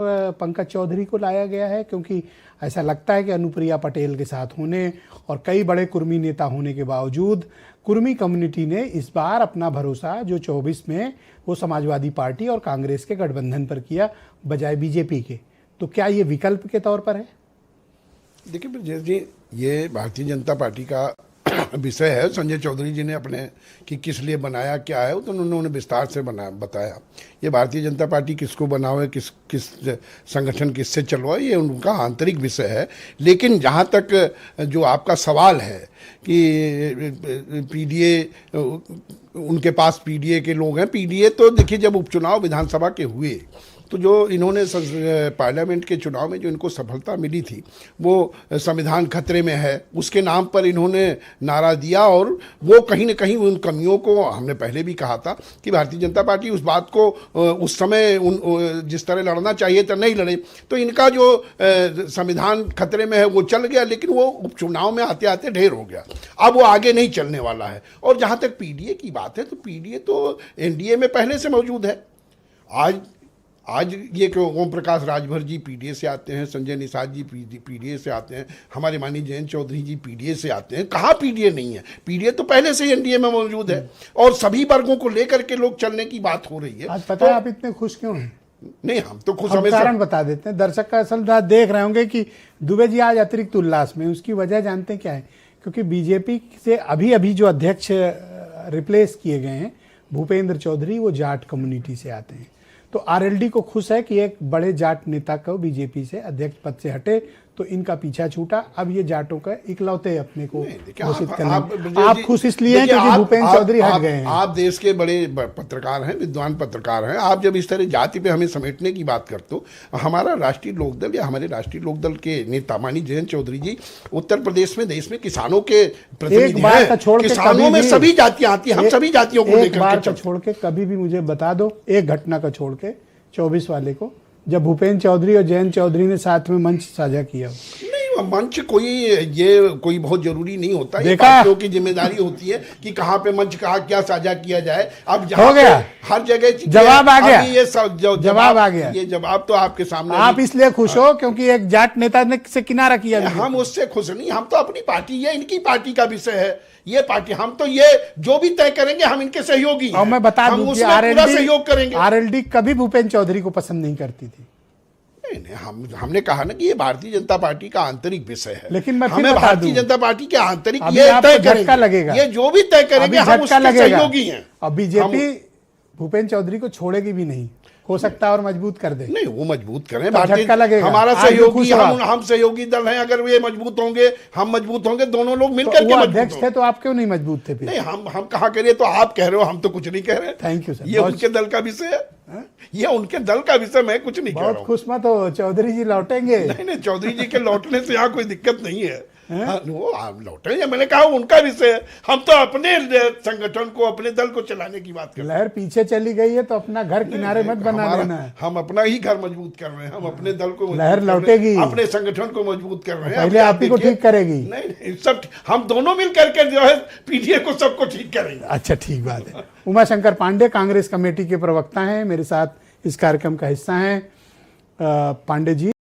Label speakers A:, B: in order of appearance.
A: पंकज चौधरी को लाया गया है, क्योंकि ऐसा लगता है कि अनुप्रिया पटेल के साथ होने और कई बड़े कुर्मी नेता होने के बावजूद कुर्मी कम्युनिटी ने इस बार अपना भरोसा जो 24 में वो समाजवादी पार्टी और कांग्रेस के गठबंधन पर किया बजाय बीजेपी के। तो क्या ये विकल्प के तौर पर है?
B: देखिए ब्रजेश जी, ये भारतीय जनता पार्टी का विषय है। संजय चौधरी जी ने अपने कि किस लिए बनाया क्या है तो उन्होंने विस्तार से बताया। ये भारतीय जनता पार्टी किसको बनावे, किस संगठन किससे चलवाए, ये उनका आंतरिक विषय है। लेकिन जहाँ तक जो आपका सवाल है कि पीडीए, उनके पास पीडीए के लोग हैं। पीडीए तो देखिए, जब उपचुनाव विधानसभा के हुए तो जो इन्होंने पार्लियामेंट के चुनाव में जो इनको सफलता मिली थी वो संविधान खतरे में है, उसके नाम पर इन्होंने नारा दिया। और वो कहीं ना कहीं उन कमियों को, हमने पहले भी कहा था कि भारतीय जनता पार्टी उस बात को उस समय जिस तरह लड़ना चाहिए था नहीं लड़े, तो इनका जो संविधान खतरे में है वो चल गया, लेकिन वो उपचुनाव में आते आते ढेर हो गया। अब वो आगे नहीं चलने वाला है। और जहाँ तक पीडीए की बात है तो पीडीए तो एनडीए में पहले से मौजूद है। आज ये कि ओम प्रकाश राजभर जी पीडीए से आते हैं, संजय निषाद जी पीडीए से आते हैं, हमारे माननीय जयंत चौधरी जी पीडीए से आते हैं। कहाँ पीडीए नहीं है? पीडीए तो पहले से ही एनडीए में मौजूद है और सभी वर्गों को लेकर के लोग चलने की बात हो रही है।
A: आज पता है आप इतने खुश क्यों हैं?
B: नहीं, हम तो खुश,
A: हम कारण बता देते हैं। दर्शक का असल रात देख रहे होंगे कि दुबे जी आज अतिरिक्त उल्लास में। उसकी वजह जानते हैं क्या है? क्योंकि बीजेपी से अभी जो अध्यक्ष रिप्लेस किए गए हैं भूपेंद्र चौधरी, वो जाट कम्युनिटी से आते हैं। तो आरएलडी को खुश है कि एक बड़े जाट नेता को बीजेपी से अध्यक्ष पद से हटे तो इनका पीछा छूटा। अब ये जाटों का इकलौते अपने को घोषित करने। आप खुश इसलिए हैं क्योंकि भूपेंद्र चौधरी हट गए हैं।
B: आप देश के बड़े पत्रकार हैं, विद्वान पत्रकार हैं। आप जब इस तरह जाति पे हमें समेटने की बात करते हो, हमारा राष्ट्रीय लोकदल या हमारे राष्ट्रीय लोकदल के नेता माननीय जयंत चौधरी जी उत्तर प्रदेश में, देश में किसानों के प्रतिनिधि हैं। किसानों में सभी जातियां आती हैं, हम सभी जातियों को लेकर
A: छोड़ के कभी भी मुझे बता दो एक घटना का छोड़ के 24 वाले को, जब भूपेंद्र चौधरी और जयंत चौधरी ने साथ में मंच साझा किया।
B: नहीं, मंच कोई बहुत जरूरी नहीं होता। ये पार्टियों की जिम्मेदारी होती है कि कहाँ पे मंच कहाँ क्या साझा किया जाए। अब
A: हो गया,
B: हर जगह
A: जवाब आ गया।
B: ये
A: जवाब आ गया।
B: ये जवाब तो आपके सामने।
A: आप इसलिए खुश हो क्योंकि एक जाट नेता ने से किनारा किया?
B: हम उससे खुश नहीं, हम तो अपनी पार्टी, ये इनकी पार्टी का विषय है। ये पार्टी, हम तो ये जो भी तय करेंगे हम इनके सहयोगी हैं।
A: और मैं बता दूं कि
B: पूरा सहयोग करेंगे।
A: आरएलडी कभी भूपेंद्र चौधरी को पसंद नहीं करती थी।
B: नहीं, हमने कहा ना कि ये भारतीय जनता पार्टी का आंतरिक विषय है।
A: लेकिन मैं
B: हमें भारतीय जनता पार्टी के आंतरिक
A: ये तय करेंगे, लगेगा
B: ये जो भी तय करेंगे हम उसके सहयोगी हैं।
A: अब बीजेपी भूपेंद्र चौधरी को छोड़ेगी भी नहीं, हो सकता है और मजबूत कर दे।
B: नहीं, वो मजबूत करें।
A: झटका लगेगा।
B: हमारा सहयोगी, हम सहयोगी दल हैं। अगर वे मजबूत होंगे, हम मजबूत होंगे, दोनों लोग मिलकर के
A: अध्यक्ष थे तो आप क्यों नहीं मजबूत थे?
B: नहीं, हम कहा करिए तो आप कह रहे हो, हम तो कुछ नहीं कह रहे।
A: Thank you sir.
B: ये उनके दल का विषय है, ये उनके दल का विषय, मैं कुछ नहीं कह रहा हूं।
A: बहुत खुश मत हो, चौधरी जी लौटेंगे।
B: नहीं, चौधरी जी के लौटने से यहाँ कोई दिक्कत नहीं है। वो लौटे, मैंने कहा उनका विषय है। हम तो अपने संगठन को, अपने दल को चलाने की बात कर रहे हैं।
A: लहर पीछे चली गई है तो अपना घर किनारे मत बना लेना है।
B: हम अपना ही घर मजबूत कर रहे हैं, हम अपने दल को,
A: लहर लौटेगी,
B: अपने संगठन को मजबूत कर रहे हैं।
A: पहले आप ही को ठीक करेगी।
B: नहीं, सब हम दोनों मिल करके जो है पीडीए को सबको ठीक करेंगे।
A: अच्छा, ठीक बात है। उमाशंकर पांडे कांग्रेस कमेटी के प्रवक्ता हैं, मेरे साथ इस कार्यक्रम का हिस्सा हैं। पांडे जी।